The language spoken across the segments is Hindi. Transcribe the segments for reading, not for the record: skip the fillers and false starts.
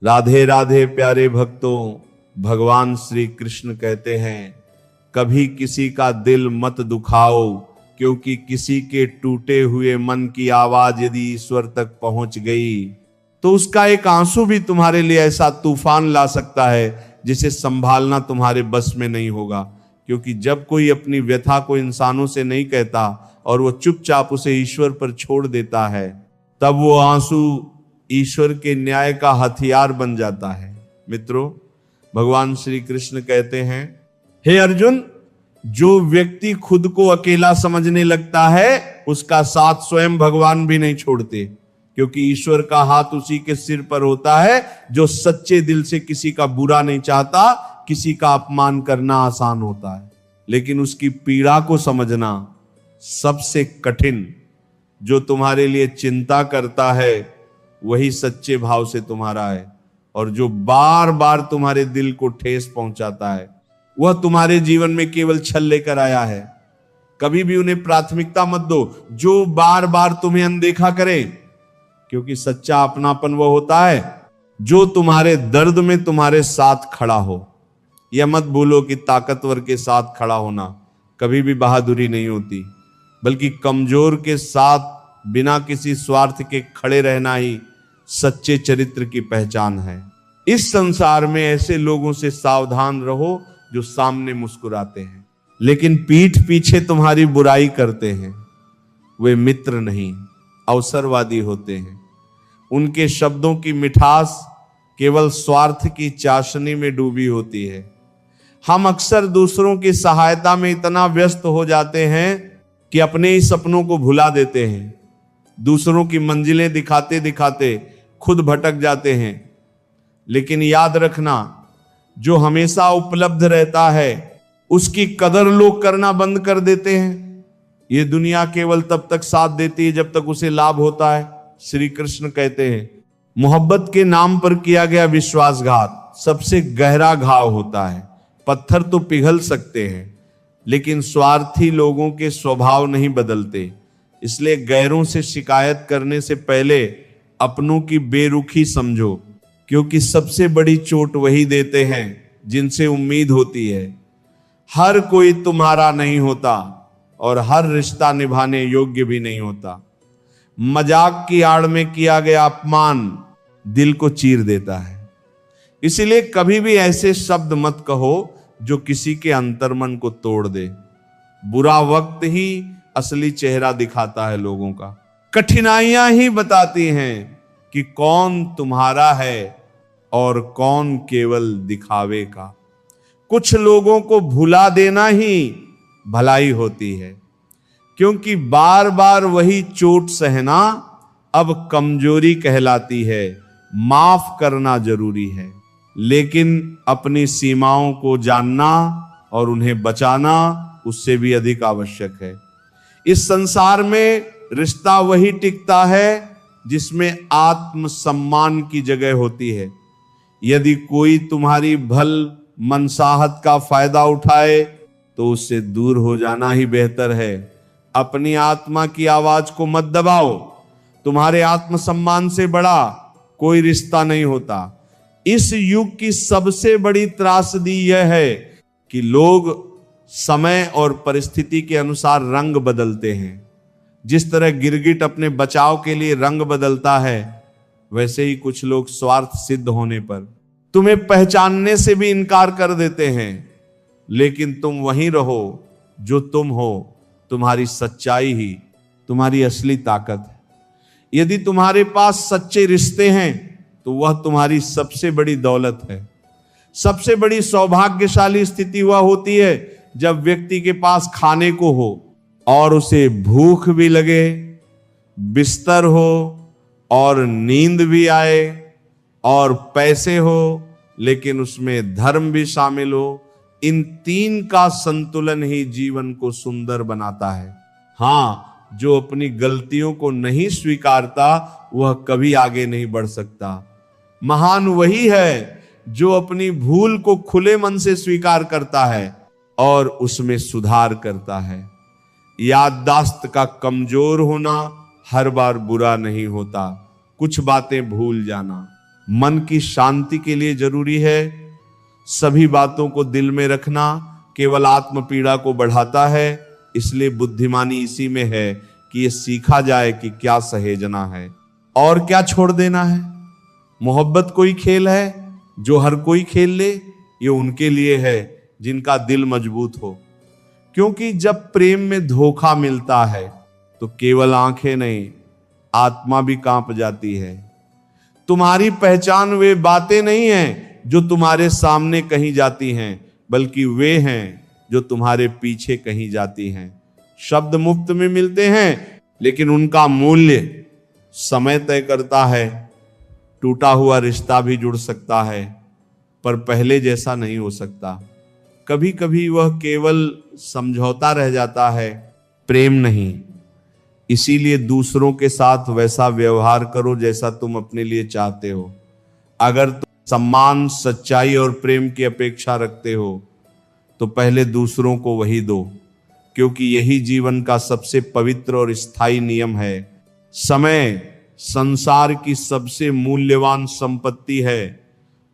राधे राधे प्यारे भक्तों, भगवान श्री कृष्ण कहते हैं कभी किसी का दिल मत दुखाओ, क्योंकि किसी के टूटे हुए मन की आवाज यदि ईश्वर तक पहुंच गई तो उसका एक आंसू भी तुम्हारे लिए ऐसा तूफान ला सकता है जिसे संभालना तुम्हारे बस में नहीं होगा। क्योंकि जब कोई अपनी व्यथा को इंसानों से नहीं कहता और वो चुपचाप उसे ईश्वर पर छोड़ देता है, तब वो आंसू ईश्वर के न्याय का हथियार बन जाता है। मित्रों, भगवान श्री कृष्ण कहते हैं, हे अर्जुन, जो व्यक्ति खुद को अकेला समझने लगता है उसका साथ स्वयं भगवान भी नहीं छोड़ते, क्योंकि ईश्वर का हाथ उसी के सिर पर होता है जो सच्चे दिल से किसी का बुरा नहीं चाहता। किसी का अपमान करना आसान होता है, लेकिन उसकी पीड़ा को समझना सबसे कठिन। जो तुम्हारे लिए चिंता करता है वही सच्चे भाव से तुम्हारा है, और जो बार बार तुम्हारे दिल को ठेस पहुंचाता है वह तुम्हारे जीवन में केवल छल लेकर आया है। कभी भी उन्हें प्राथमिकता मत दो जो बार बार तुम्हें अनदेखा करे, क्योंकि सच्चा अपनापन वह होता है जो तुम्हारे दर्द में तुम्हारे साथ खड़ा हो। यह मत भूलो कि ताकतवर के साथ खड़ा होना कभी भी बहादुरी नहीं होती, बल्कि कमजोर के साथ बिना किसी स्वार्थ के खड़े रहना ही सच्चे चरित्र की पहचान है। इस संसार में ऐसे लोगों से सावधान रहो जो सामने मुस्कुराते हैं लेकिन पीठ पीछे तुम्हारी बुराई करते हैं। वे मित्र नहीं, अवसरवादी होते हैं। उनके शब्दों की मिठास केवल स्वार्थ की चाशनी में डूबी होती है। हम अक्सर दूसरों की सहायता में इतना व्यस्त हो जाते हैं कि अपने ही सपनों को भुला देते हैं। दूसरों की मंजिलें दिखाते दिखाते खुद भटक जाते हैं। लेकिन याद रखना, जो हमेशा उपलब्ध रहता है उसकी कदर लोग करना बंद कर देते हैं। ये दुनिया केवल तब तक साथ देती है जब तक उसे लाभ होता है। श्री कृष्ण कहते हैं, मोहब्बत के नाम पर किया गया विश्वासघात सबसे गहरा घाव होता है। पत्थर तो पिघल सकते हैं, लेकिन स्वार्थी लोगों के स्वभाव नहीं बदलते। इसलिए गैरों से शिकायत करने से पहले अपनों की बेरुखी समझो, क्योंकि सबसे बड़ी चोट वही देते हैं जिनसे उम्मीद होती है। हर कोई तुम्हारा नहीं होता और हर रिश्ता निभाने योग्य भी नहीं होता। मजाक की आड़ में किया गया अपमान दिल को चीर देता है। इसीलिए कभी भी ऐसे शब्द मत कहो जो किसी के अंतर्मन को तोड़ दे। बुरा वक्त ही असली चेहरा दिखाता है लोगों का। कठिनाइयां ही बताती हैं कि कौन तुम्हारा है और कौन केवल दिखावे का। कुछ लोगों को भुला देना ही भलाई होती है, क्योंकि बार बार वही चोट सहना अब कमजोरी कहलाती है। माफ करना जरूरी है, लेकिन अपनी सीमाओं को जानना और उन्हें बचाना उससे भी अधिक आवश्यक है। इस संसार में रिश्ता वही टिकता है जिसमें आत्मसम्मान की जगह होती है। यदि कोई तुम्हारी भल मनसाहत का फायदा उठाए तो उससे दूर हो जाना ही बेहतर है। अपनी आत्मा की आवाज को मत दबाओ। तुम्हारे आत्मसम्मान से बड़ा कोई रिश्ता नहीं होता। इस युग की सबसे बड़ी त्रासदी यह है कि लोग समय और परिस्थिति के अनुसार रंग बदलते हैं। जिस तरह गिरगिट अपने बचाव के लिए रंग बदलता है, वैसे ही कुछ लोग स्वार्थ सिद्ध होने पर तुम्हें पहचानने से भी इनकार कर देते हैं। लेकिन तुम वहीं रहो जो तुम हो। तुम्हारी सच्चाई ही तुम्हारी असली ताकत है। यदि तुम्हारे पास सच्चे रिश्ते हैं तो वह तुम्हारी सबसे बड़ी दौलत है। सबसे बड़ी सौभाग्यशाली स्थिति वह होती है जब व्यक्ति के पास खाने को हो और उसे भूख भी लगे, बिस्तर हो और नींद भी आए, और पैसे हो लेकिन उसमें धर्म भी शामिल हो। इन तीन का संतुलन ही जीवन को सुंदर बनाता है। हाँ, जो अपनी गलतियों को नहीं स्वीकारता वह कभी आगे नहीं बढ़ सकता। महान वही है जो अपनी भूल को खुले मन से स्वीकार करता है और उसमें सुधार करता है। याददाश्त का कमजोर होना हर बार बुरा नहीं होता। कुछ बातें भूल जाना, मन की शांति के लिए जरूरी है। सभी बातों को दिल में रखना केवल आत्म पीड़ा को बढ़ाता है। इसलिए बुद्धिमानी इसी में है कि ये सीखा जाए कि क्या सहेजना है और क्या छोड़ देना है। मोहब्बत कोई खेल है जो हर कोई खेल ले, ये उनके लिए है जिनका दिल मजबूत हो। क्योंकि जब प्रेम में धोखा मिलता है तो केवल आंखें नहीं, आत्मा भी कांप जाती है। तुम्हारी पहचान वे बातें नहीं हैं जो तुम्हारे सामने कही जाती हैं, बल्कि वे हैं जो तुम्हारे पीछे कही जाती हैं। शब्द मुफ्त में मिलते हैं, लेकिन उनका मूल्य समय तय करता है। टूटा हुआ रिश्ता भी जुड़ सकता है, पर पहले जैसा नहीं हो सकता। कभी कभी वह केवल समझौता रह जाता है, प्रेम नहीं। इसीलिए दूसरों के साथ वैसा व्यवहार करो जैसा तुम अपने लिए चाहते हो। अगर तुम सम्मान, सच्चाई और प्रेम की अपेक्षा रखते हो तो पहले दूसरों को वही दो, क्योंकि यही जीवन का सबसे पवित्र और स्थायी नियम है। समय संसार की सबसे मूल्यवान संपत्ति है,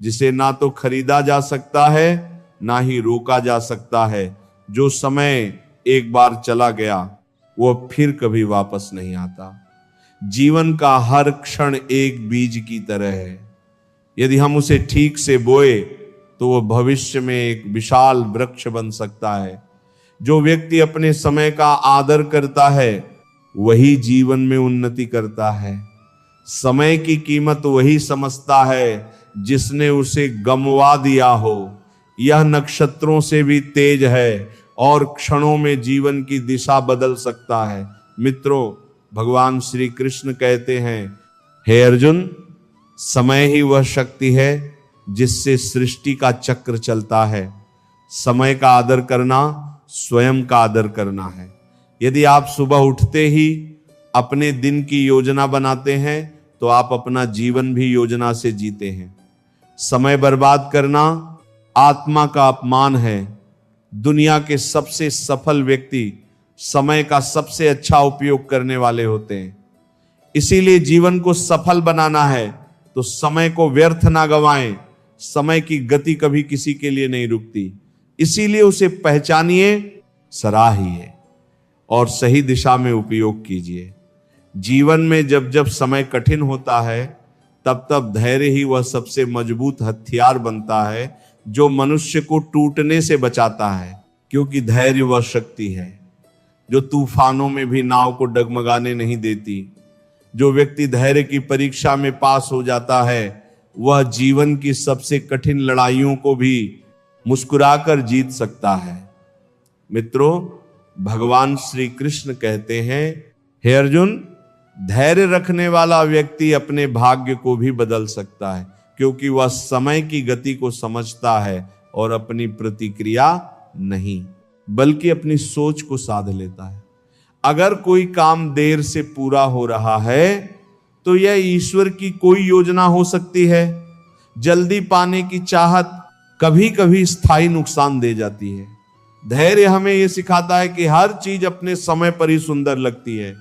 जिसे ना तो खरीदा जा सकता है ना ही रोका जा सकता है। जो समय एक बार चला गया वो फिर कभी वापस नहीं आता। जीवन का हर क्षण एक बीज की तरह है। यदि हम उसे ठीक से बोए तो वो भविष्य में एक विशाल वृक्ष बन सकता है। जो व्यक्ति अपने समय का आदर करता है वही जीवन में उन्नति करता है। समय की कीमत वही समझता है जिसने उसे गमवा दिया हो। यह नक्षत्रों से भी तेज है और क्षणों में जीवन की दिशा बदल सकता है। मित्रों, भगवान श्री कृष्ण कहते हैं, हे अर्जुन, समय ही वह शक्ति है जिससे सृष्टि का चक्र चलता है। समय का आदर करना स्वयं का आदर करना है। यदि आप सुबह उठते ही अपने दिन की योजना बनाते हैं तो आप अपना जीवन भी योजना से जीते हैं। समय बर्बाद करना आत्मा का अपमान है। दुनिया के सबसे सफल व्यक्ति समय का सबसे अच्छा उपयोग करने वाले होते हैं। इसीलिए जीवन को सफल बनाना है तो समय को व्यर्थ ना गंवाएं। समय की गति कभी किसी के लिए नहीं रुकती, इसीलिए उसे पहचानिए, सराहिए और सही दिशा में उपयोग कीजिए। जीवन में जब जब समय कठिन होता है तब तब धैर्य ही वह सबसे मजबूत हथियार बनता है जो मनुष्य को टूटने से बचाता है। क्योंकि धैर्य वह शक्ति है जो तूफानों में भी नाव को डगमगाने नहीं देती। जो व्यक्ति धैर्य की परीक्षा में पास हो जाता है वह जीवन की सबसे कठिन लड़ाइयों को भी मुस्कुराकर जीत सकता है। मित्रों, भगवान श्री कृष्ण कहते हैं, हे अर्जुन, धैर्य रखने वाला व्यक्ति अपने भाग्य को भी बदल सकता है, क्योंकि वह समय की गति को समझता है और अपनी प्रतिक्रिया नहीं बल्कि अपनी सोच को साध लेता है। अगर कोई काम देर से पूरा हो रहा है तो यह ईश्वर की कोई योजना हो सकती है। जल्दी पाने की चाहत कभी कभी स्थायी नुकसान दे जाती है। धैर्य हमें यह सिखाता है कि हर चीज अपने समय पर ही सुंदर लगती है।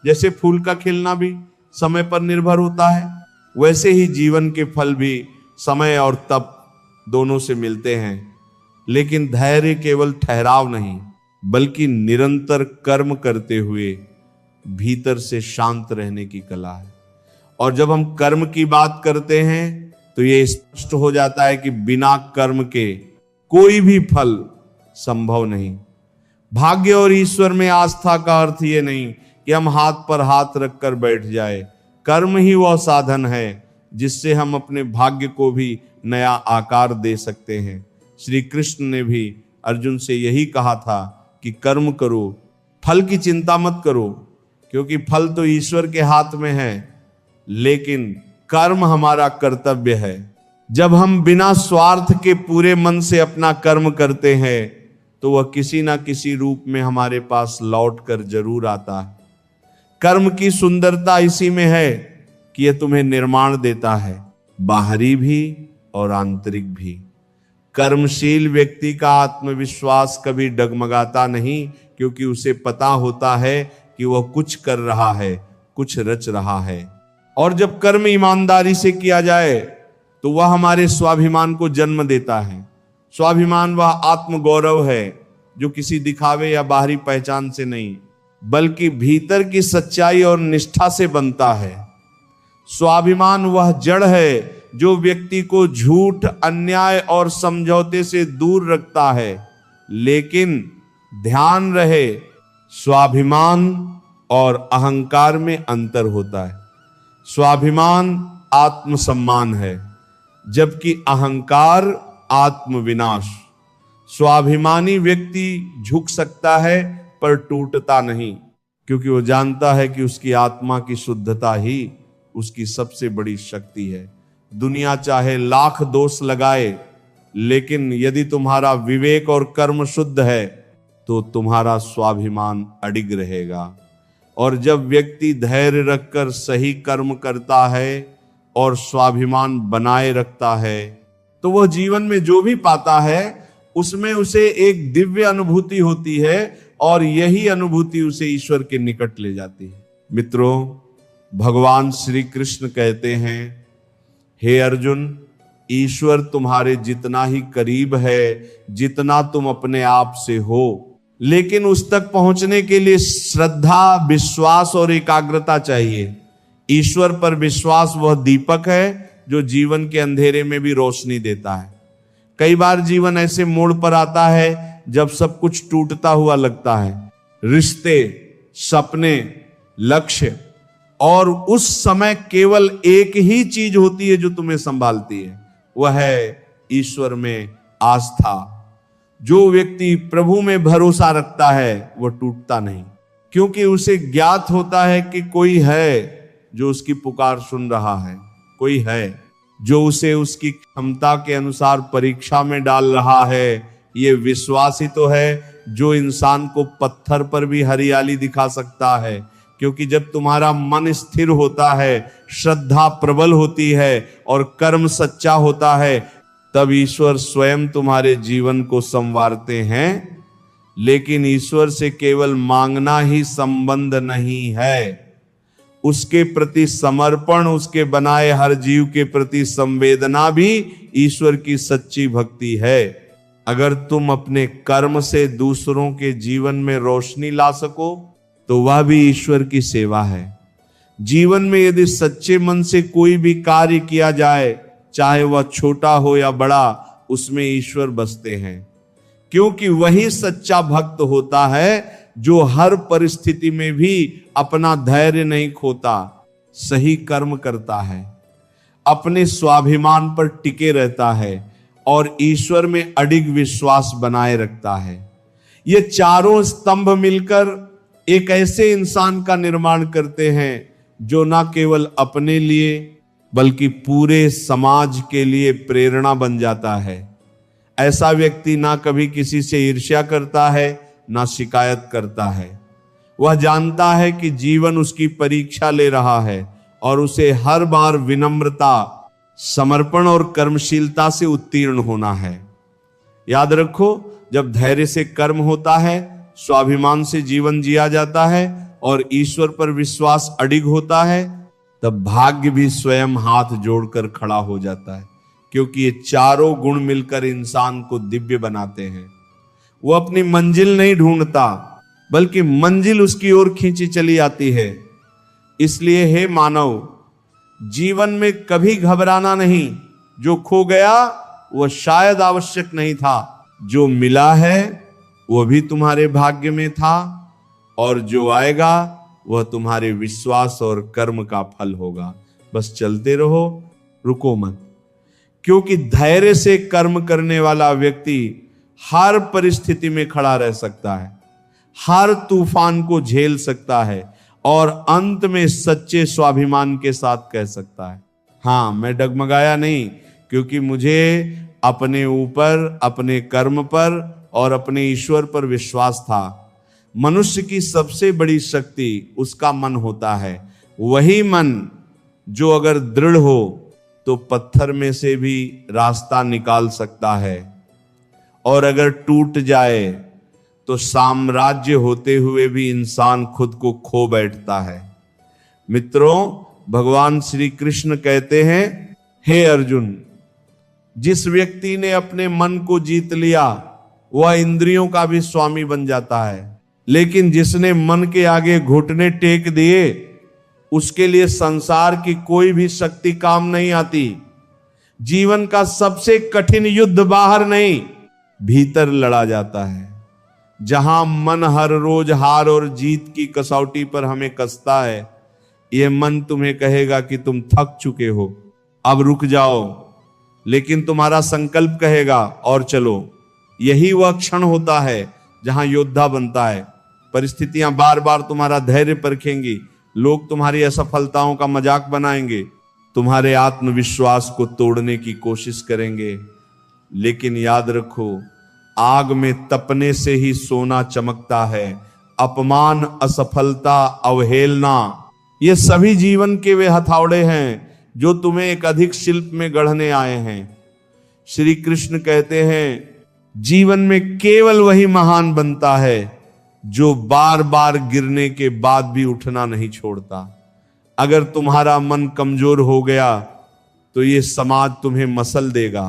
जैसे फूल का खिलना भी समय पर निर्भर होता है, वैसे ही जीवन के फल भी समय और तप दोनों से मिलते हैं। लेकिन धैर्य केवल ठहराव नहीं बल्कि निरंतर कर्म करते हुए भीतर से शांत रहने की कला है। और जब हम कर्म की बात करते हैं तो यह स्पष्ट हो जाता है कि बिना कर्म के कोई भी फल संभव नहीं। भाग्य और ईश्वर में आस्था का अर्थ यह नहीं कि हम हाथ पर हाथ रखकर बैठ जाए। कर्म ही वह साधन है जिससे हम अपने भाग्य को भी नया आकार दे सकते हैं। श्री कृष्ण ने भी अर्जुन से यही कहा था कि कर्म करो, फल की चिंता मत करो, क्योंकि फल तो ईश्वर के हाथ में है, लेकिन कर्म हमारा कर्तव्य है। जब हम बिना स्वार्थ के पूरे मन से अपना कर्म करते हैं तो वह किसी ना किसी रूप में हमारे पास लौट कर जरूर आता है। कर्म की सुंदरता इसी में है कि यह तुम्हें निर्माण देता है, बाहरी भी और आंतरिक भी। कर्मशील व्यक्ति का आत्मविश्वास कभी डगमगाता नहीं, क्योंकि उसे पता होता है कि वह कुछ कर रहा है, कुछ रच रहा है। और जब कर्म ईमानदारी से किया जाए तो वह हमारे स्वाभिमान को जन्म देता है। स्वाभिमान वह आत्मगौरव है जो किसी दिखावे या बाहरी पहचान से नहीं, बल्कि भीतर की सच्चाई और निष्ठा से बनता है। स्वाभिमान वह जड़ है जो व्यक्ति को झूठ, अन्याय और समझौते से दूर रखता है। लेकिन ध्यान रहे, स्वाभिमान और अहंकार में अंतर होता है। स्वाभिमान आत्मसम्मान है, जबकि अहंकार आत्मविनाश। स्वाभिमानी व्यक्ति झुक सकता है पर टूटता नहीं, क्योंकि वो जानता है कि उसकी आत्मा की शुद्धता ही उसकी सबसे बड़ी शक्ति है। दुनिया चाहे लाख दोष लगाए, लेकिन यदि तुम्हारा विवेक और कर्म शुद्ध है तो तुम्हारा स्वाभिमान अडिग रहेगा। और जब व्यक्ति धैर्य रखकर सही कर्म करता है और स्वाभिमान बनाए रखता है, तो वह जीवन में जो भी पाता है उसमें उसे एक दिव्य अनुभूति होती है, और यही अनुभूति उसे ईश्वर के निकट ले जाती है। मित्रों, भगवान श्री कृष्ण कहते हैं, हे अर्जुन, ईश्वर तुम्हारे जितना ही करीब है जितना तुम अपने आप से हो, लेकिन उस तक पहुंचने के लिए श्रद्धा, विश्वास और एकाग्रता चाहिए। ईश्वर पर विश्वास वह दीपक है जो जीवन के अंधेरे में भी रोशनी देता है। कई बार जीवन ऐसे मोड़ पर आता है जब सब कुछ टूटता हुआ लगता है, रिश्ते, सपने, लक्ष्य, और उस समय केवल एक ही चीज होती है जो तुम्हें संभालती है, वह है ईश्वर में आस्था। जो व्यक्ति प्रभु में भरोसा रखता है वह टूटता नहीं, क्योंकि उसे ज्ञात होता है कि कोई है जो उसकी पुकार सुन रहा है, कोई है जो उसे उसकी क्षमता के अनुसार परीक्षा में डाल रहा है। ये विश्वास ही तो है जो इंसान को पत्थर पर भी हरियाली दिखा सकता है, क्योंकि जब तुम्हारा मन स्थिर होता है, श्रद्धा प्रबल होती है और कर्म सच्चा होता है, तब ईश्वर स्वयं तुम्हारे जीवन को संवारते हैं। लेकिन ईश्वर से केवल मांगना ही संबंध नहीं है, उसके प्रति समर्पण, उसके बनाए हर जीव के प्रति संवेदना भी ईश्वर की सच्ची भक्ति है। अगर तुम अपने कर्म से दूसरों के जीवन में रोशनी ला सको तो वह भी ईश्वर की सेवा है। जीवन में यदि सच्चे मन से कोई भी कार्य किया जाए, चाहे वह छोटा हो या बड़ा, उसमें ईश्वर बसते हैं, क्योंकि वही सच्चा भक्त होता है जो हर परिस्थिति में भी अपना धैर्य नहीं खोता, सही कर्म करता है, अपने स्वाभिमान पर टिके रहता है और ईश्वर में अडिग विश्वास बनाए रखता है। ये चारों स्तंभ मिलकर एक ऐसे इंसान का निर्माण करते हैं जो न केवल अपने लिए बल्कि पूरे समाज के लिए प्रेरणा बन जाता है। ऐसा व्यक्ति ना कभी किसी से ईर्ष्या करता है, ना शिकायत करता है। वह जानता है कि जीवन उसकी परीक्षा ले रहा है और उसे हर बार विनम्रता, समर्पण और कर्मशीलता से उत्तीर्ण होना है। याद रखो, जब धैर्य से कर्म होता है, स्वाभिमान से जीवन जिया जाता है और ईश्वर पर विश्वास अडिग होता है, तब भाग्य भी स्वयं हाथ जोड़कर खड़ा हो जाता है, क्योंकि ये चारों गुण मिलकर इंसान को दिव्य बनाते हैं। वो अपनी मंजिल नहीं ढूंढता, बल्कि मंजिल उसकी ओर खींची चली आती है। इसलिए हे मानव, जीवन में कभी घबराना नहीं। जो खो गया वह शायद आवश्यक नहीं था, जो मिला है वह भी तुम्हारे भाग्य में था, और जो आएगा वह तुम्हारे विश्वास और कर्म का फल होगा। बस चलते रहो, रुको मत, क्योंकि धैर्य से कर्म करने वाला व्यक्ति हर परिस्थिति में खड़ा रह सकता है, हर तूफान को झेल सकता है और अंत में सच्चे स्वाभिमान के साथ कह सकता है, हाँ, मैं डगमगाया नहीं, क्योंकि मुझे अपने ऊपर, अपने कर्म पर और अपने ईश्वर पर विश्वास था। मनुष्य की सबसे बड़ी शक्ति उसका मन होता है। वही मन जो अगर दृढ़ हो तो पत्थर में से भी रास्ता निकाल सकता है, और अगर टूट जाए तो साम्राज्य होते हुए भी इंसान खुद को खो बैठता है। मित्रों, भगवान श्री कृष्ण कहते हैं, हे अर्जुन, जिस व्यक्ति ने अपने मन को जीत लिया वह इंद्रियों का भी स्वामी बन जाता है, लेकिन जिसने मन के आगे घुटने टेक दिए उसके लिए संसार की कोई भी शक्ति काम नहीं आती। जीवन का सबसे कठिन युद्ध बाहर नहीं, भीतर लड़ा जाता है। जहां मन हर रोज हार और जीत की कसौटी पर हमें कसता है, यह मन तुम्हें कहेगा कि तुम थक चुके हो, अब रुक जाओ, लेकिन तुम्हारा संकल्प कहेगा और चलो। यही वह क्षण होता है जहां योद्धा बनता है। परिस्थितियां बार बार तुम्हारा धैर्य परखेंगी, लोग तुम्हारी असफलताओं का मजाक बनाएंगे, तुम्हारे आत्मविश्वास को तोड़ने की कोशिश करेंगे, लेकिन याद रखो, आग में तपने से ही सोना चमकता है। अपमान, असफलता, अवहेलना, ये सभी जीवन के वे हथौड़े हैं जो तुम्हें एक अधिक शिल्प में गढ़ने आए हैं। श्री कृष्ण कहते हैं, जीवन में केवल वही महान बनता है जो बार बार गिरने के बाद भी उठना नहीं छोड़ता। अगर तुम्हारा मन कमजोर हो गया तो ये समाज तुम्हें मसल देगा,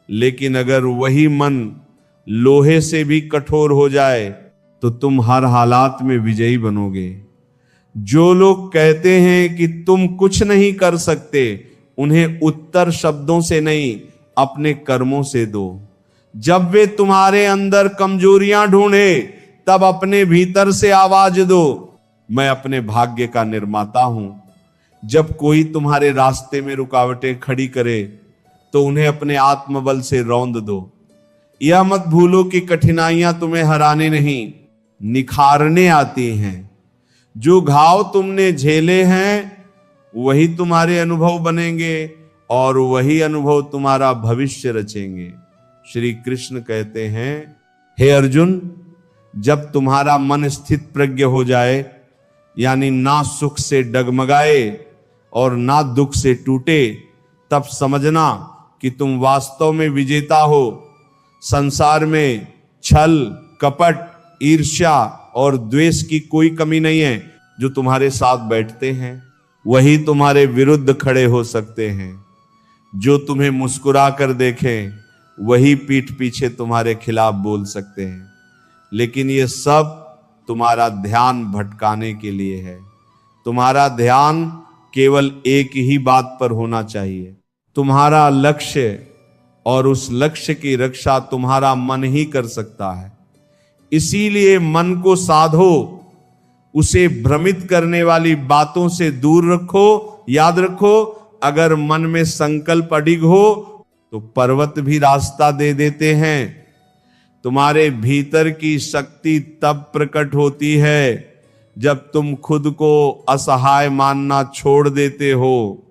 लेकिन अगर वही मन लोहे से भी कठोर हो जाए तो तुम हर हालात में विजयी बनोगे। जो लोग कहते हैं कि तुम कुछ नहीं कर सकते, उन्हें उत्तर शब्दों से नहीं, अपने कर्मों से दो। जब वे तुम्हारे अंदर कमजोरियां ढूंढे तब अपने भीतर से आवाज दो, मैं अपने भाग्य का निर्माता हूं। जब कोई तुम्हारे रास्ते में रुकावटें खड़ी करे तो उन्हें अपने आत्मबल से रौंद दो। यह मत भूलो कि कठिनाइयां तुम्हें हराने नहीं, निखारने आती हैं। जो घाव तुमने झेले हैं वही तुम्हारे अनुभव बनेंगे और वही अनुभव तुम्हारा भविष्य रचेंगे। श्री कृष्ण कहते हैं, हे अर्जुन, जब तुम्हारा मन स्थित प्रज्ञ हो जाए, यानी ना सुख से डगमगाए और ना दुख से टूटे, तब समझना कि तुम वास्तव में विजेता हो। संसार में छल, कपट, ईर्ष्या और द्वेष की कोई कमी नहीं है। जो तुम्हारे साथ बैठते हैं वही तुम्हारे विरुद्ध खड़े हो सकते हैं। जो तुम्हें मुस्कुरा कर देखें वही पीठ पीछे तुम्हारे खिलाफ बोल सकते हैं। लेकिन ये सब तुम्हारा ध्यान भटकाने के लिए है। तुम्हारा ध्यान केवल एक ही बात पर होना चाहिए, तुम्हारा लक्ष्य, और उस लक्ष्य की रक्षा तुम्हारा मन ही कर सकता है। इसीलिए मन को साधो, उसे भ्रमित करने वाली बातों से दूर रखो। याद रखो, अगर मन में संकल्प अडिग हो तो पर्वत भी रास्ता दे देते हैं। तुम्हारे भीतर की शक्ति तब प्रकट होती है जब तुम खुद को असहाय मानना छोड़ देते हो।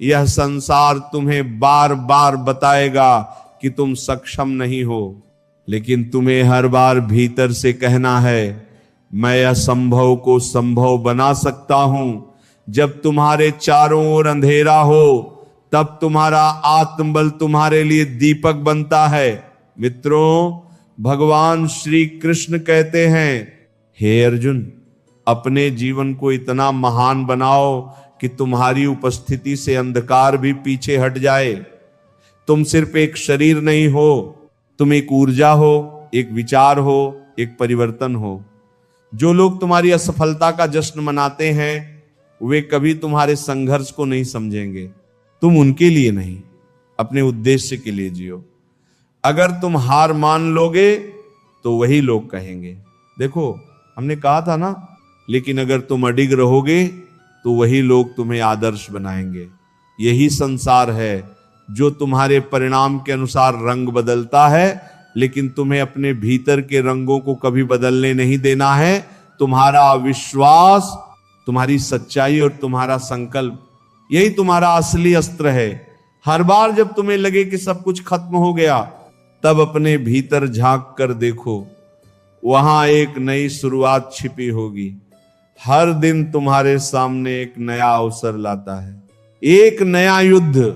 यह संसार तुम्हें बार बार बताएगा कि तुम सक्षम नहीं हो, लेकिन तुम्हें हर बार भीतर से कहना है, मैं असंभव को संभव बना सकता हूं। जब तुम्हारे चारों ओर अंधेरा हो तब तुम्हारा आत्मबल तुम्हारे लिए दीपक बनता है। मित्रों, भगवान श्री कृष्ण कहते हैं, हे अर्जुन, अपने जीवन को इतना महान बनाओ कि तुम्हारी उपस्थिति से अंधकार भी पीछे हट जाए। तुम सिर्फ एक शरीर नहीं हो, तुम एक ऊर्जा हो, एक विचार हो, एक परिवर्तन हो। जो लोग तुम्हारी असफलता का जश्न मनाते हैं वे कभी तुम्हारे संघर्ष को नहीं समझेंगे। तुम उनके लिए नहीं, अपने उद्देश्य के लिए जियो। अगर तुम हार मान लोगे तो वही लोग कहेंगे, देखो हमने कहा था ना, लेकिन अगर तुम अडिग रहोगे तो वही लोग तुम्हें आदर्श बनाएंगे। यही संसार है जो तुम्हारे परिणाम के अनुसार रंग बदलता है, लेकिन तुम्हें अपने भीतर के रंगों को कभी बदलने नहीं देना है। तुम्हारा विश्वास, तुम्हारी सच्चाई और तुम्हारा संकल्प, यही तुम्हारा असली अस्त्र है। हर बार जब तुम्हें लगे कि सब कुछ खत्म हो गया, तब अपने भीतर झांक कर देखो, वहां एक नई शुरुआत छिपी होगी। हर दिन तुम्हारे सामने एक नया अवसर लाता है, एक नया युद्ध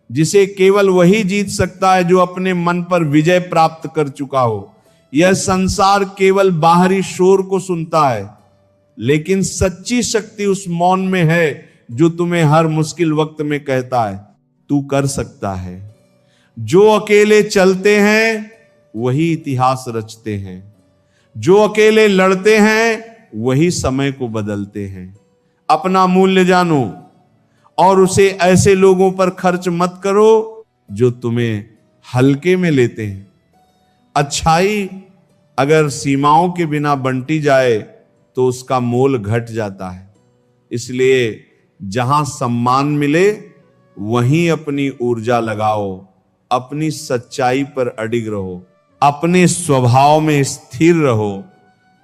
जिसे केवल वही जीत सकता है जो अपने मन पर विजय प्राप्त कर चुका हो। यह संसार केवल बाहरी शोर को सुनता है, लेकिन सच्ची शक्ति उस मौन में है जो तुम्हें हर मुश्किल वक्त में कहता है, तू कर सकता है। जो अकेले चलते हैं वही इतिहास रचते हैं, जो अकेले लड़ते हैं वही समय को बदलते हैं। अपना मूल्य जानो और उसे ऐसे लोगों पर खर्च मत करो जो तुम्हें हल्के में लेते हैं। अच्छाई अगर सीमाओं के बिना बंटी जाए तो उसका मोल घट जाता है। इसलिए जहां सम्मान मिले वहीं अपनी ऊर्जा लगाओ, अपनी सच्चाई पर अडिग रहो, अपने स्वभाव में स्थिर रहो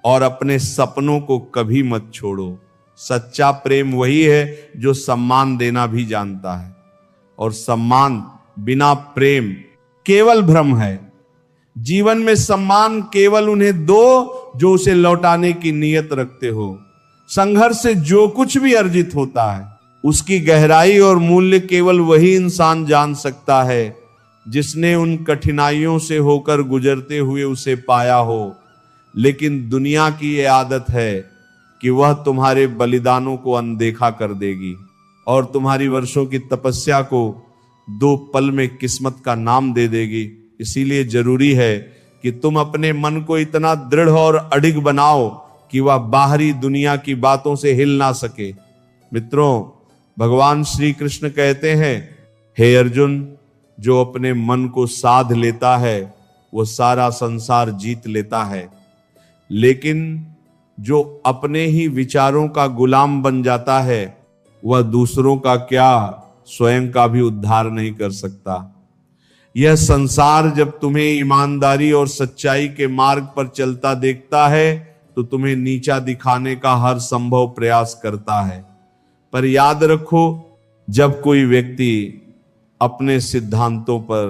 और अपने सपनों को कभी मत छोड़ो। सच्चा प्रेम वही है जो सम्मान देना भी जानता है, और सम्मान बिना प्रेम केवल भ्रम है। जीवन में सम्मान केवल उन्हें दो जो उसे लौटाने की नीयत रखते हो। संघर्ष से जो कुछ भी अर्जित होता है उसकी गहराई और मूल्य केवल वही इंसान जान सकता है जिसने उन कठिनाइयों से होकर गुजरते हुए उसे पाया हो। लेकिन दुनिया की ये आदत है कि वह तुम्हारे बलिदानों को अनदेखा कर देगी और तुम्हारी वर्षों की तपस्या को 2 पल में किस्मत का नाम दे देगी। इसीलिए जरूरी है कि तुम अपने मन को इतना दृढ़ और अडिग बनाओ कि वह बाहरी दुनिया की बातों से हिल ना सके। मित्रों, भगवान श्री कृष्ण कहते हैं, हे अर्जुन, जो अपने मन को साध लेता है वो सारा संसार जीत लेता है, लेकिन जो अपने ही विचारों का गुलाम बन जाता है वह दूसरों का क्या, स्वयं का भी उद्धार नहीं कर सकता। यह संसार जब तुम्हें ईमानदारी और सच्चाई के मार्ग पर चलता देखता है तो तुम्हें नीचा दिखाने का हर संभव प्रयास करता है। पर याद रखो, जब कोई व्यक्ति अपने सिद्धांतों पर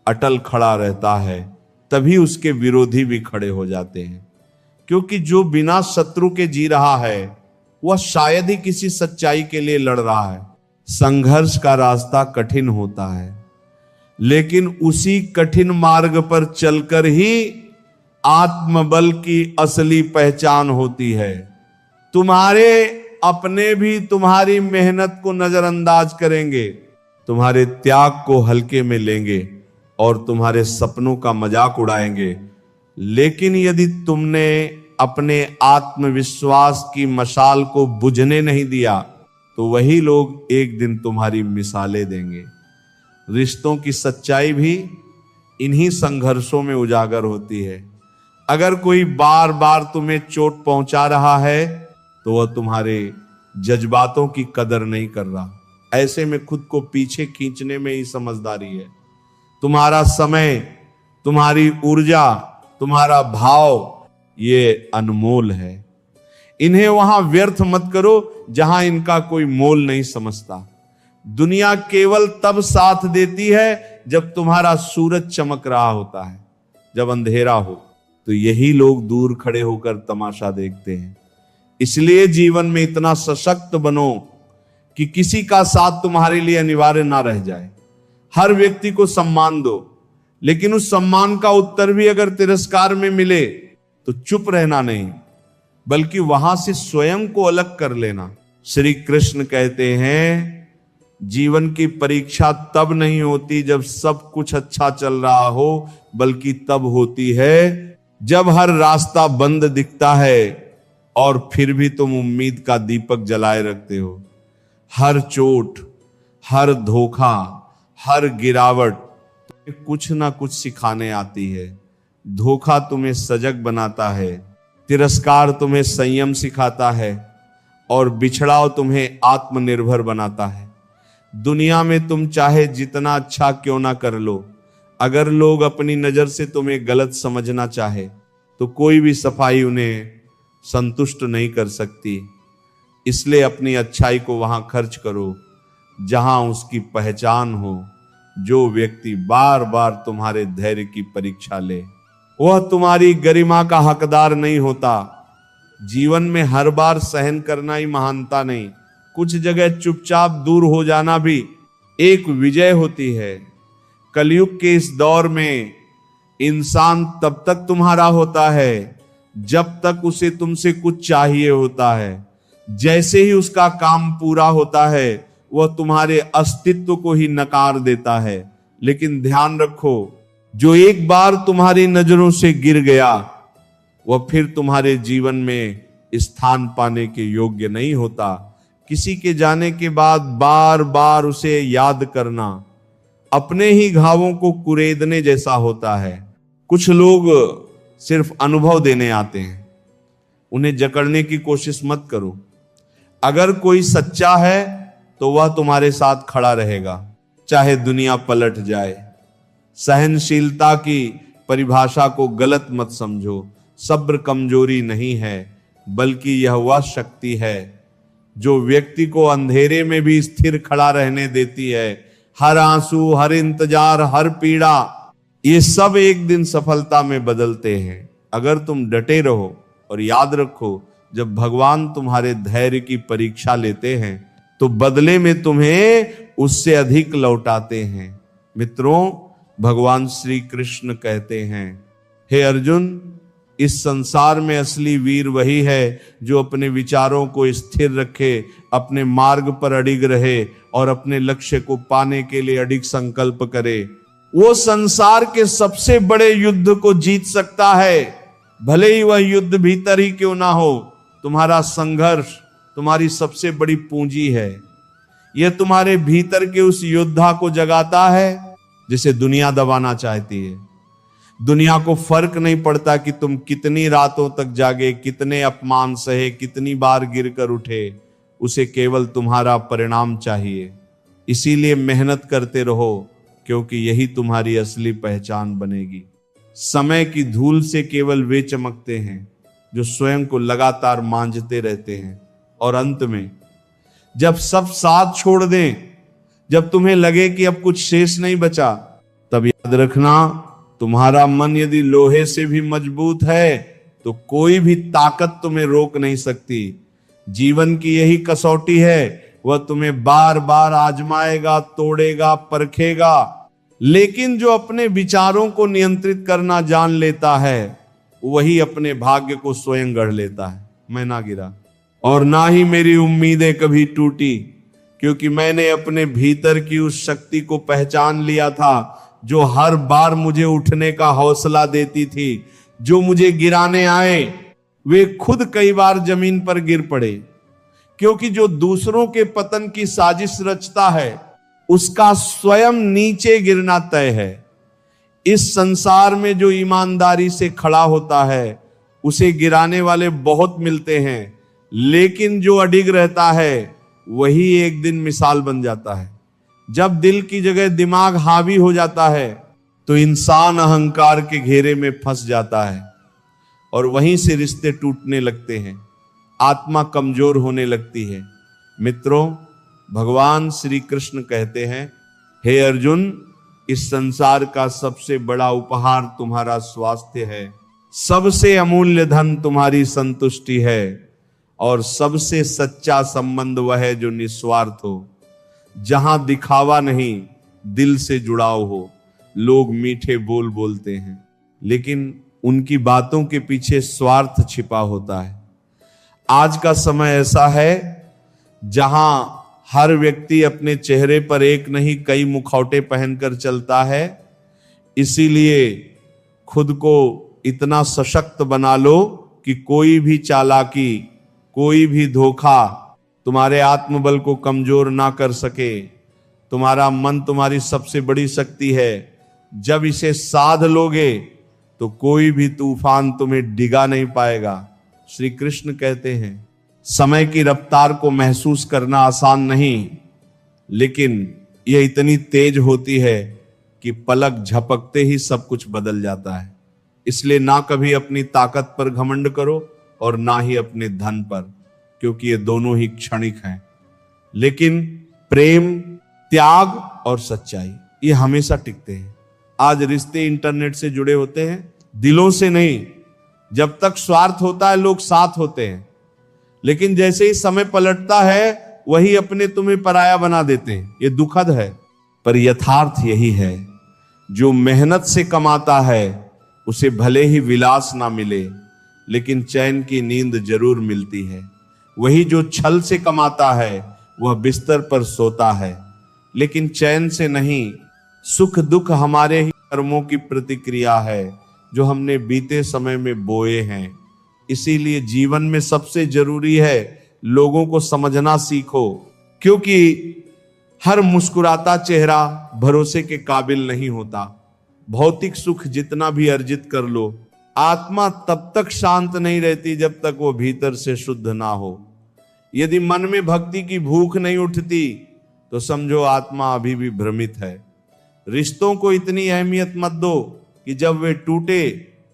अटल खड़ा रहता है तभी उसके विरोधी भी खड़े हो जाते हैं, क्योंकि जो बिना शत्रु के जी रहा है वह शायद ही किसी सच्चाई के लिए लड़ रहा है। संघर्ष का रास्ता कठिन होता है, लेकिन उसी कठिन मार्ग पर चलकर ही आत्मबल की असली पहचान होती है। तुम्हारे अपने भी तुम्हारी मेहनत को नजरअंदाज करेंगे, तुम्हारे त्याग को हल्के में लेंगे और तुम्हारे सपनों का मजाक उड़ाएंगे। लेकिन यदि तुमने अपने आत्मविश्वास की मशाल को बुझने नहीं दिया तो वही लोग एक दिन तुम्हारी मिसालें देंगे। रिश्तों की सच्चाई भी इन्हीं संघर्षों में उजागर होती है। अगर कोई बार बार तुम्हें चोट पहुंचा रहा है तो वह तुम्हारे जज्बातों की कदर नहीं कर रहा। ऐसे में खुद को पीछे खींचने में ही समझदारी है। तुम्हारा समय, तुम्हारी ऊर्जा, तुम्हारा भाव ये अनमोल है। इन्हें वहां व्यर्थ मत करो जहां इनका कोई मोल नहीं समझता। दुनिया केवल तब साथ देती है जब तुम्हारा सूरज चमक रहा होता है। जब अंधेरा हो तो यही लोग दूर खड़े होकर तमाशा देखते हैं। इसलिए जीवन में इतना सशक्त बनो कि किसी का साथ तुम्हारे लिए अनिवार्य ना रह जाए। हर व्यक्ति को सम्मान दो, लेकिन उस सम्मान का उत्तर भी अगर तिरस्कार में मिले तो चुप रहना नहीं, बल्कि वहां से स्वयं को अलग कर लेना। श्री कृष्ण कहते हैं, जीवन की परीक्षा तब नहीं होती जब सब कुछ अच्छा चल रहा हो, बल्कि तब होती है जब हर रास्ता बंद दिखता है और फिर भी तुम उम्मीद का दीपक जलाए रखते हो। हर चोट, हर धोखा, हर गिरावट तुम्हें कुछ ना कुछ सिखाने आती है। धोखा तुम्हें सजग बनाता है, तिरस्कार तुम्हें संयम सिखाता है और बिछड़ाव तुम्हें आत्मनिर्भर बनाता है। दुनिया में तुम चाहे जितना अच्छा क्यों ना कर लो, अगर लोग अपनी नजर से तुम्हें गलत समझना चाहे तो कोई भी सफाई उन्हें संतुष्ट नहीं कर सकती। इसलिए अपनी अच्छाई को वहां खर्च करो जहां उसकी पहचान हो। जो व्यक्ति बार बार तुम्हारे धैर्य की परीक्षा ले वह तुम्हारी गरिमा का हकदार नहीं होता। जीवन में हर बार सहन करना ही महानता नहीं, कुछ जगह चुपचाप दूर हो जाना भी एक विजय होती है। कलयुग के इस दौर में इंसान तब तक तुम्हारा होता है जब तक उसे तुमसे कुछ चाहिए होता है। जैसे ही उसका काम पूरा होता है वह तुम्हारे अस्तित्व को ही नकार देता है। लेकिन ध्यान रखो, जो एक बार तुम्हारी नजरों से गिर गया वह फिर तुम्हारे जीवन में स्थान पाने के योग्य नहीं होता। किसी के जाने के बाद बार बार उसे याद करना अपने ही घावों को कुरेदने जैसा होता है। कुछ लोग सिर्फ अनुभव देने आते हैं, उन्हें जकड़ने की कोशिश मत करो। अगर कोई सच्चा है तो वह तुम्हारे साथ खड़ा रहेगा, चाहे दुनिया पलट जाए। सहनशीलता की परिभाषा को गलत मत समझो। सब्र कमजोरी नहीं है, बल्कि यह वह शक्ति है जो व्यक्ति को अंधेरे में भी स्थिर खड़ा रहने देती है। हर आंसू, हर इंतजार, हर पीड़ा, ये सब एक दिन सफलता में बदलते हैं अगर तुम डटे रहो। और याद रखो, जब भगवान तुम्हारे धैर्य की परीक्षा लेते हैं तो बदले में तुम्हें उससे अधिक लौटाते हैं। मित्रों, भगवान श्री कृष्ण कहते हैं, हे अर्जुन, इस संसार में असली वीर वही है जो अपने विचारों को स्थिर रखे, अपने मार्ग पर अडिग रहे और अपने लक्ष्य को पाने के लिए अडिग संकल्प करे। वो संसार के सबसे बड़े युद्ध को जीत सकता है, भले ही वह युद्ध भीतर ही क्यों ना हो। तुम्हारा संघर्ष तुम्हारी सबसे बड़ी पूंजी है। यह तुम्हारे भीतर के उस योद्धा को जगाता है जिसे दुनिया दबाना चाहती है। दुनिया को फर्क नहीं पड़ता कि तुम कितनी रातों तक जागे, कितने अपमान सहे, कितनी बार गिरकर उठे, उसे केवल तुम्हारा परिणाम चाहिए। इसीलिए मेहनत करते रहो, क्योंकि यही तुम्हारी असली पहचान बनेगी। समय की धूल से केवल वे चमकते हैं जो स्वयं को लगातार मांझते रहते हैं। और अंत में जब सब साथ छोड़ दें, जब तुम्हें लगे कि अब कुछ शेष नहीं बचा, तब याद रखना, तुम्हारा मन यदि लोहे से भी मजबूत है तो कोई भी ताकत तुम्हें रोक नहीं सकती। जीवन की यही कसौटी है, वह तुम्हें बार बार आजमाएगा, तोड़ेगा, परखेगा। लेकिन जो अपने विचारों को नियंत्रित करना जान लेता है वही अपने भाग्य को स्वयं गढ़ लेता है। मैं ना गिरा और ना ही मेरी उम्मीदें कभी टूटी, क्योंकि मैंने अपने भीतर की उस शक्ति को पहचान लिया था जो हर बार मुझे उठने का हौसला देती थी। जो मुझे गिराने आए वे खुद कई बार जमीन पर गिर पड़े, क्योंकि जो दूसरों के पतन की साजिश रचता है उसका स्वयं नीचे गिरना तय है। इस संसार में जो ईमानदारी से खड़ा होता है उसे गिराने वाले बहुत मिलते हैं, लेकिन जो अडिग रहता है वही एक दिन मिसाल बन जाता है। जब दिल की जगह दिमाग हावी हो जाता है तो इंसान अहंकार के घेरे में फंस जाता है और वहीं से रिश्ते टूटने लगते हैं, आत्मा कमजोर होने लगती है। मित्रों, भगवान श्री कृष्ण कहते हैं, हे अर्जुन, इस संसार का सबसे बड़ा उपहार तुम्हारा स्वास्थ्य है, सबसे अमूल्य धन तुम्हारी संतुष्टि है और सबसे सच्चा संबंध वह है जो निस्वार्थ हो, जहां दिखावा नहीं, दिल से जुड़ाव हो। लोग मीठे बोल बोलते हैं, लेकिन उनकी बातों के पीछे स्वार्थ छिपा होता है। आज का समय ऐसा है जहां हर व्यक्ति अपने चेहरे पर एक नहीं कई मुखौटे पहनकर चलता है। इसीलिए खुद को इतना सशक्त बना लो कि कोई भी चालाकी, कोई भी धोखा तुम्हारे आत्मबल को कमजोर ना कर सके। तुम्हारा मन तुम्हारी सबसे बड़ी शक्ति है। जब इसे साध लोगे तो कोई भी तूफान तुम्हें डिगा नहीं पाएगा। श्री कृष्ण कहते हैं, समय की रफ्तार को महसूस करना आसान नहीं, लेकिन यह इतनी तेज होती है कि पलक झपकते ही सब कुछ बदल जाता है। इसलिए ना कभी अपनी ताकत पर घमंड करो और ना ही अपने धन पर, क्योंकि ये दोनों ही क्षणिक हैं। लेकिन प्रेम, त्याग और सच्चाई ये हमेशा टिकते हैं। आज रिश्ते इंटरनेट से जुड़े होते हैं, दिलों से नहीं। जब तक स्वार्थ होता है लोग साथ होते हैं, लेकिन जैसे ही समय पलटता है वही अपने तुम्हें पराया बना देते हैं। ये दुखद है, पर यथार्थ यही है। जो मेहनत से कमाता है उसे भले ही विलास ना मिले, लेकिन चैन की नींद जरूर मिलती है। वही जो छल से कमाता है वह बिस्तर पर सोता है, लेकिन चैन से नहीं, सुख दुख हमारे ही कर्मों की प्रतिक्रिया है जो हमने बीते समय में बोए हैं। इसीलिए जीवन में सबसे जरूरी है लोगों को समझना सीखो, क्योंकि हर मुस्कुराता चेहरा भरोसे के काबिल नहीं होता। भौतिक सुख जितना भी अर्जित कर लो, आत्मा तब तक शांत नहीं रहती जब तक वो भीतर से शुद्ध ना हो। यदि मन में भक्ति की भूख नहीं उठती तो समझो आत्मा अभी भी भ्रमित है। रिश्तों को इतनी अहमियत मत दो कि जब वे टूटे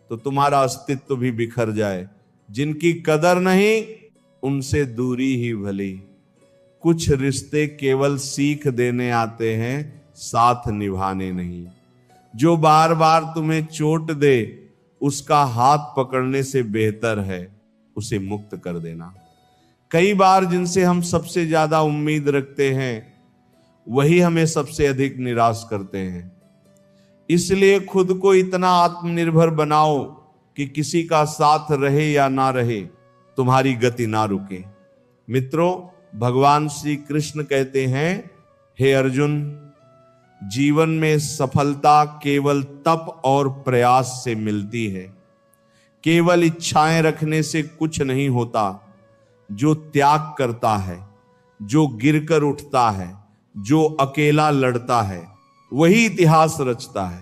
तो तुम्हारा अस्तित्व भी बिखर जाए। जिनकी कदर नहीं उनसे दूरी ही भली। कुछ रिश्ते केवल सीख देने आते हैं, साथ निभाने नहीं। जो बार बार तुम्हें चोट दे उसका हाथ पकड़ने से बेहतर है उसे मुक्त कर देना। कई बार जिनसे हम सबसे ज्यादा उम्मीद रखते हैं वही हमें सबसे अधिक निराश करते हैं। इसलिए खुद को इतना आत्मनिर्भर बनाओ कि किसी का साथ रहे या ना रहे तुम्हारी गति ना रुके। मित्रों, भगवान श्री कृष्ण कहते हैं, हे अर्जुन, जीवन में सफलता केवल तप और प्रयास से मिलती है। केवल इच्छाएं रखने से कुछ नहीं होता। जो त्याग करता है, जो गिरकर उठता है, जो अकेला लड़ता है, वही इतिहास रचता है।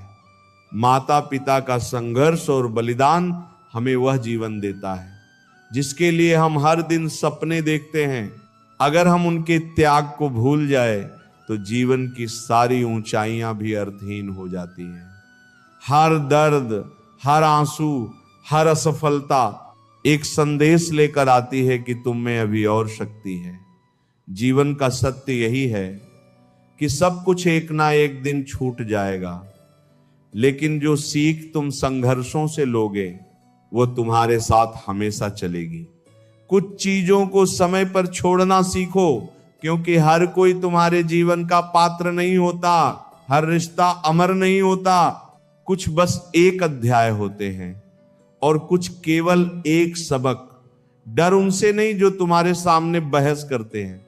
माता पिता का संघर्ष और बलिदान हमें वह जीवन देता है जिसके लिए हम हर दिन सपने देखते हैं। अगर हम उनके त्याग को भूल जाए तो जीवन की सारी ऊंचाइयां भी अर्थहीन हो जाती हैं। हर दर्द, हर आंसू, हर असफलता एक संदेश लेकर आती है कि तुम में अभी और शक्ति है। जीवन का सत्य यही है कि सब कुछ एक ना एक दिन छूट जाएगा, लेकिन जो सीख तुम संघर्षों से लोगे वो तुम्हारे साथ हमेशा चलेगी। कुछ चीजों को समय पर छोड़ना सीखो, क्योंकि हर कोई तुम्हारे जीवन का पात्र नहीं होता। हर रिश्ता अमर नहीं होता। कुछ बस एक अध्याय होते हैं और कुछ केवल एक सबक। डर उनसे नहीं जो तुम्हारे सामने बहस करते हैं,